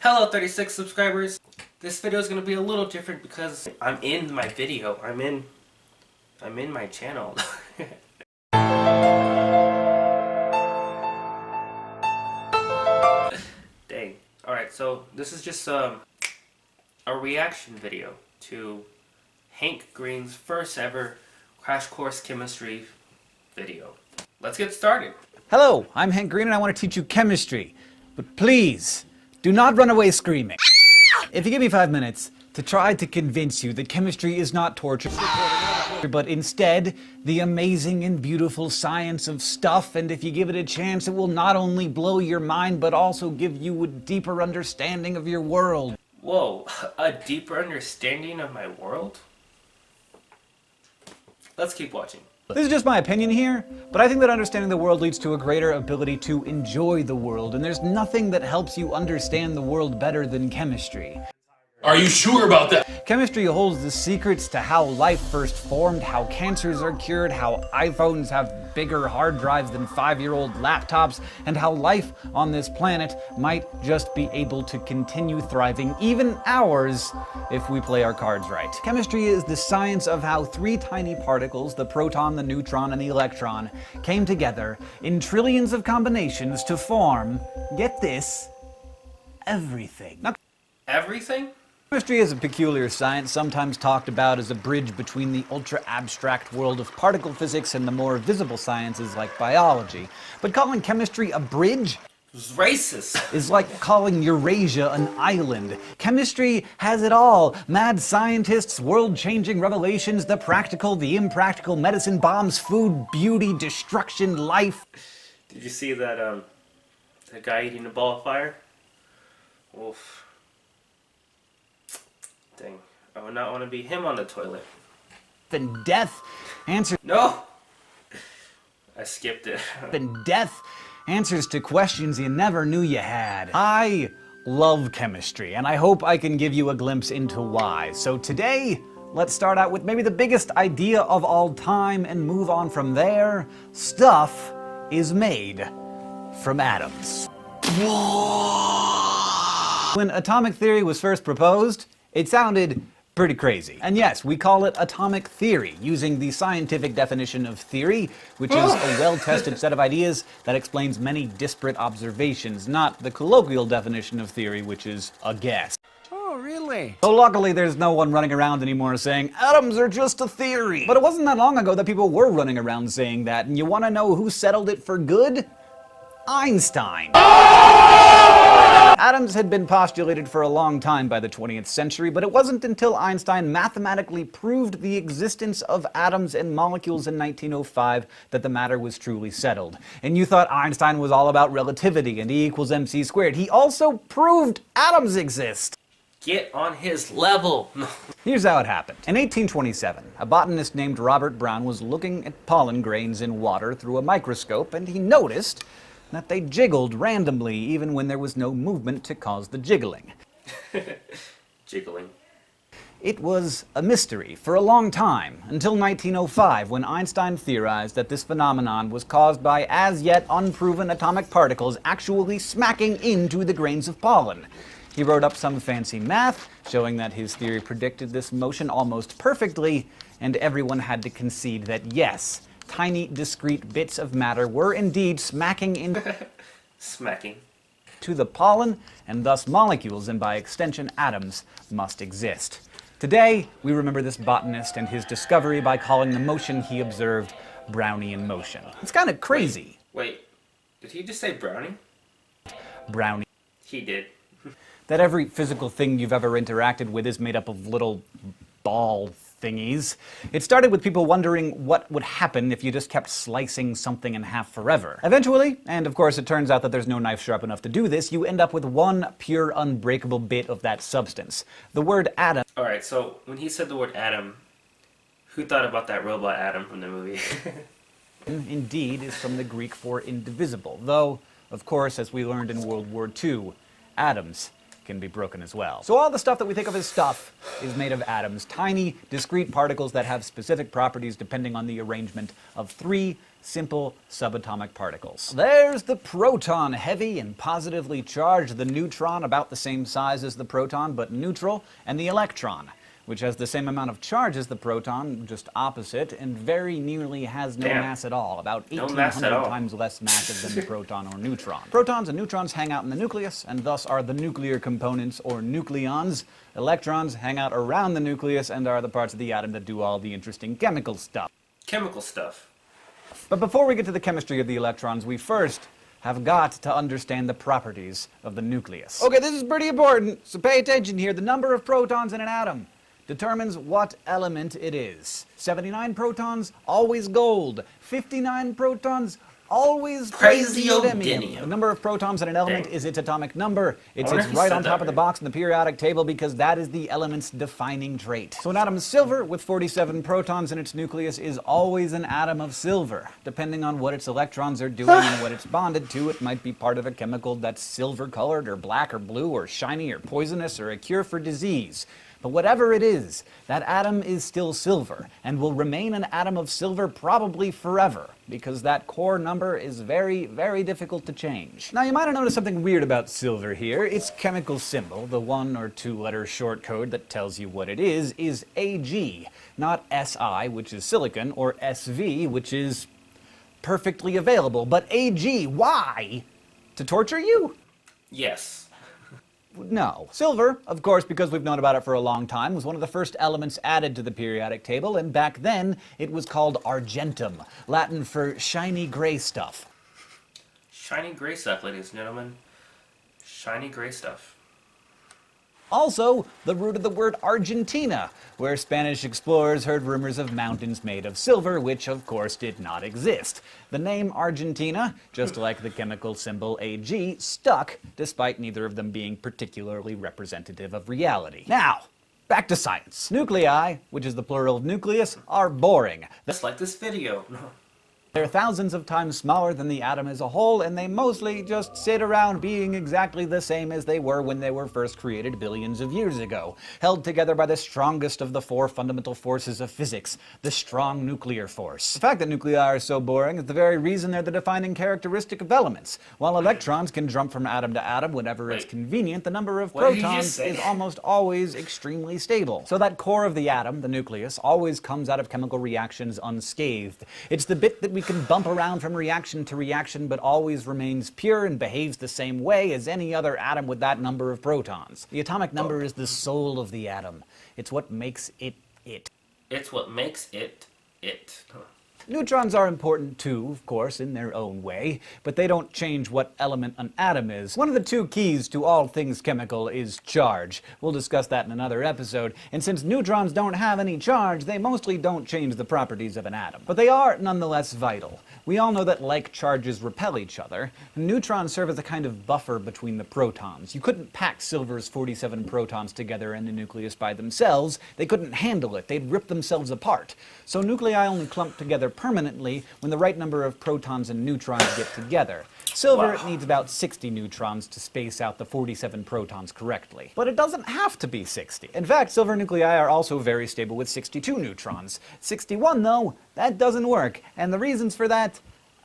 Hello 36 subscribers. This video is going to be a little different because I'm in my video. I'm in my channel. Dang. Alright, so this is just a reaction video to Hank Green's first ever Crash Course Chemistry video. Let's get started. Hello, I'm Hank Green and I want to teach you chemistry. But please, do not run away screaming. If you give me 5 minutes to try to convince you that chemistry is not torture, but instead the amazing and beautiful science of stuff, and if you give it a chance, it will not only blow your mind, but also give you a deeper understanding of your world. Whoa, a deeper understanding of my world? Let's keep watching. This is just my opinion here, but I think that understanding the world leads to a greater ability to enjoy the world, and there's nothing that helps you understand the world better than chemistry. Are you sure about that? Chemistry holds the secrets to how life first formed, how cancers are cured, how iPhones have bigger hard drives than 5-year-old laptops, and how life on this planet might just be able to continue thriving, even ours, if we play our cards right. Chemistry is the science of how 3 tiny particles, the proton, the neutron, and the electron, came together in trillions of combinations to form, get this, everything. Now, Everything? chemistry is a peculiar science, sometimes talked about as a bridge between the ultra-abstract world of particle physics and the more visible sciences like biology. But calling chemistry a bridge It's racist. is like calling Eurasia an island. Chemistry has it all. Mad scientists, world-changing revelations, the practical, the impractical, medicine, bombs, food, beauty, destruction, life. Did you see that guy eating a ball of fire? Oof. Dang. I would not want to be him on the toilet. And death answers No! I skipped it. and death answers to questions you never knew you had. I love chemistry, and I hope I can give you a glimpse into why. So today, let's start out with maybe the biggest idea of all time and move on from there. Stuff is made from atoms. When atomic theory was first proposed, it sounded pretty crazy. And yes, we call it atomic theory, using the scientific definition of theory, which is a well-tested set of ideas that explains many disparate observations, not the colloquial definition of theory, which is a guess. Oh, really? So luckily there's no one running around anymore saying, atoms are just a theory. But it wasn't that long ago that people were running around saying that, and you want to know who settled it for good? Einstein. Atoms had been postulated for a long time by the 20th century, but it wasn't until Einstein mathematically proved the existence of atoms and molecules in 1905 that the matter was truly settled. And you thought Einstein was all about relativity and E equals mc squared. He also proved atoms exist. Get on his level. Here's how it happened. In 1827, a botanist named Robert Brown was looking at pollen grains in water through a microscope, and he noticed that they jiggled randomly even when there was no movement to cause the jiggling. Jiggling. It was a mystery for a long time, until 1905, when Einstein theorized that this phenomenon was caused by as yet unproven atomic particles actually smacking into the grains of pollen. He wrote up some fancy math, showing that his theory predicted this motion almost perfectly, and everyone had to concede that yes, tiny, discrete bits of matter were indeed smacking into Smacking. the pollen, and thus molecules, and by extension atoms, must exist. Today, we remember this botanist and his discovery by calling the motion he observed Brownian motion. It's kind of crazy. Wait, did he just say brownie? Brownie. He did. That every physical thing you've ever interacted with is made up of little ball thingies. It started with people wondering what would happen if you just kept slicing something in half forever. Eventually, and of course it turns out that there's no knife sharp enough to do this, you end up with one pure unbreakable bit of that substance. The word atom. Alright, so when he said the word atom, who thought about that robot Atom from the movie? Indeed is from the Greek for indivisible, though, of course, as we learned in World War II, atoms can be broken as well. So all the stuff that we think of as stuff is made of atoms, tiny, discrete particles that have specific properties depending on the arrangement of three simple subatomic particles. There's the proton, heavy and positively charged, the neutron, about the same size as the proton but neutral, and the electron, which has the same amount of charge as the proton, just opposite, and very nearly has no mass at all, about 1,800 times less massive than the proton or neutron. Protons and neutrons hang out in the nucleus, and thus are the nuclear components, or nucleons. Electrons hang out around the nucleus and are the parts of the atom that do all the interesting chemical stuff. Chemical stuff. But before we get to the chemistry of the electrons, we first have got to understand the properties of the nucleus. Okay, this is pretty important, so pay attention here. The number of protons in an atom determines what element it is. 79 protons, always gold. 59 protons, always praseodymium. The number of protons in an element is its atomic number. It sits right on top of the box in the periodic table because that is the element's defining trait. So an atom of silver with 47 protons in its nucleus is always an atom of silver. Depending on what its electrons are doing and what it's bonded to, it might be part of a chemical that's silver-colored or black or blue or shiny or poisonous or a cure for disease. But whatever it is, that atom is still silver, and will remain an atom of silver probably forever, because that core number is very, very difficult to change. Now, you might have noticed something weird about silver here. Its chemical symbol, the 1 or 2 letter short code that tells you what it is Ag, not Si, which is silicon, or Sv, which is perfectly available, but Ag. Why? To torture you? Yes. No. Silver, of course, because we've known about it for a long time, was one of the first elements added to the periodic table, and back then it was called argentum, Latin for shiny gray stuff. Shiny gray stuff, ladies and gentlemen. Shiny gray stuff. Also, the root of the word Argentina, where Spanish explorers heard rumors of mountains made of silver, which of course did not exist. The name Argentina, just like the chemical symbol Ag, stuck, despite neither of them being particularly representative of reality. Now, back to science. Nuclei, which is the plural of nucleus, are boring. Just like this video. They're thousands of times smaller than the atom as a whole, and they mostly just sit around being exactly the same as they were when they were first created billions of years ago, held together by the strongest of the 4 fundamental forces of physics, the strong nuclear force. The fact that nuclei are so boring is the very reason they're the defining characteristic of elements. While electrons can jump from atom to atom whenever it's convenient, the number of protons is almost always extremely stable. So that core of the atom, the nucleus, always comes out of chemical reactions unscathed. It's the bit that we can bump around from reaction to reaction, but always remains pure and behaves the same way as any other atom with that number of protons. The atomic number is the soul of the atom. It's what makes it it. It's what makes it it. Neutrons are important too, of course, in their own way, but they don't change what element an atom is. One of the 2 keys to all things chemical is charge. We'll discuss that in another episode, and since neutrons don't have any charge, they mostly don't change the properties of an atom. But they are nonetheless vital. We all know that like charges repel each other. Neutrons serve as a kind of buffer between the protons. You couldn't pack silver's 47 protons together in the nucleus by themselves. They couldn't handle it. They'd rip themselves apart. So nuclei only clump together permanently when the right number of protons and neutrons get together. Silver needs about 60 neutrons to space out the 47 protons correctly. But it doesn't have to be 60. In fact, silver nuclei are also very stable with 62 neutrons. 61, though, that doesn't work. And the reasons for that,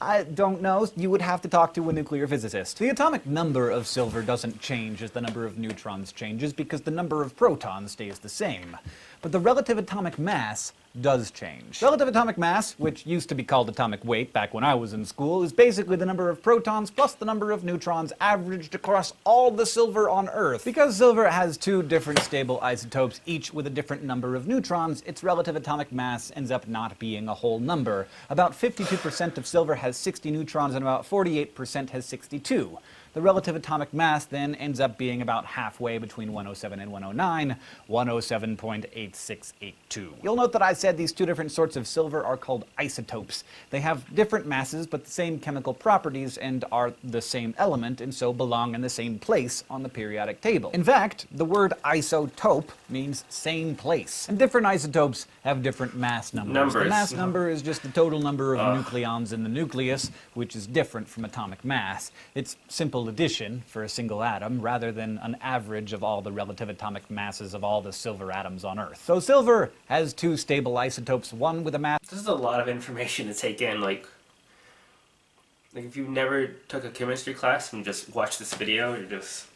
I don't know. You would have to talk to a nuclear physicist. The atomic number of silver doesn't change as the number of neutrons changes because the number of protons stays the same. But the relative atomic mass does change. Relative atomic mass, which used to be called atomic weight back when I was in school, is basically the number of protons plus the number of neutrons averaged across all the silver on Earth. Because silver has 2 different stable isotopes, each with a different number of neutrons, its relative atomic mass ends up not being a whole number. About 52% of silver has 60 neutrons and about 48% has 62. The relative atomic mass then ends up being about halfway between 107 and 109, 107.8682. You'll note that I said these 2 different sorts of silver are called isotopes. They have different masses but the same chemical properties and are the same element and so belong in the same place on the periodic table. In fact, the word isotope means same place. And different isotopes have different mass numbers. The mass number is just the total number of nucleons in the nucleus, which is different from atomic mass. It's simple simple addition for a single atom rather than an average of all the relative atomic masses of all the silver atoms on Earth. So silver has two stable isotopes, one with a mass... This is a lot of information to take in, like if you never took a chemistry class and just watch this video, you're just,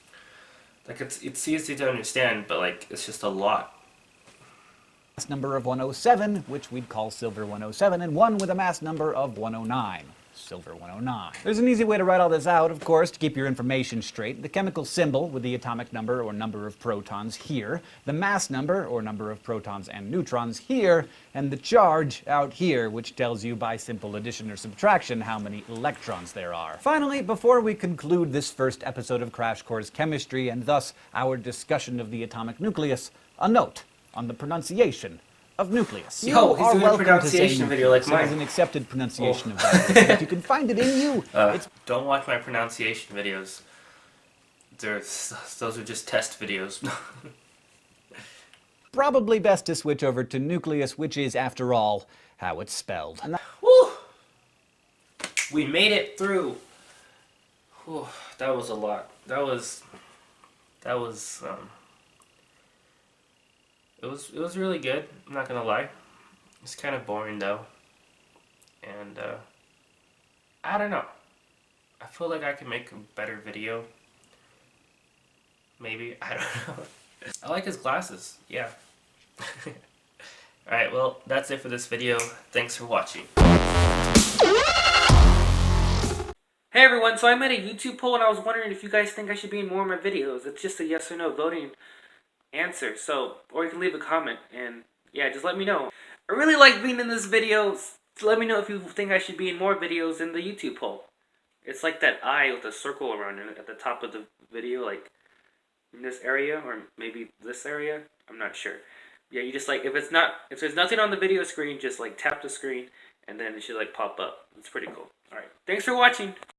like, it's easy to understand, but like, it's just a lot. Number of 107, which we'd call silver 107, and one with a mass number of 109. Silver 109. There's an easy way to write all this out, of course, to keep your information straight. The chemical symbol with the atomic number or number of protons here, the mass number or number of protons and neutrons here, and the charge out here, which tells you by simple addition or subtraction how many electrons there are. Finally, before we conclude this first episode of Crash Course Chemistry, and thus our discussion of the atomic nucleus, a note on the pronunciation of nucleus. Yo, he's doing a pronunciation video like mine. It's an accepted pronunciation of that. If you can find it in you, don't watch my pronunciation videos. Those are just test videos. Probably best to switch over to nucleus, which is, after all, how it's spelled. Woo! We made it through. Whew, that was a lot. That was It was really good, I'm not gonna lie. It's kind of boring though. And I don't know. I feel like I can make a better video. Maybe, I don't know. I like his glasses, yeah. Alright, well, that's it for this video. Thanks for watching. Hey everyone, so I made a YouTube poll and I was wondering if you guys think I should be in more of my videos. It's just a yes or no voting answer, so, or you can leave a comment, and yeah, just let me know. I really like being in this video, so let me know if you think I should be in more videos in the YouTube poll. It's like that eye with a circle around it at the top of the video, like in this area, or maybe this area, I'm not sure. Yeah, you just like, if there's nothing on the video screen, just like tap the screen, and then it should like pop up. It's pretty cool. Alright, thanks for watching!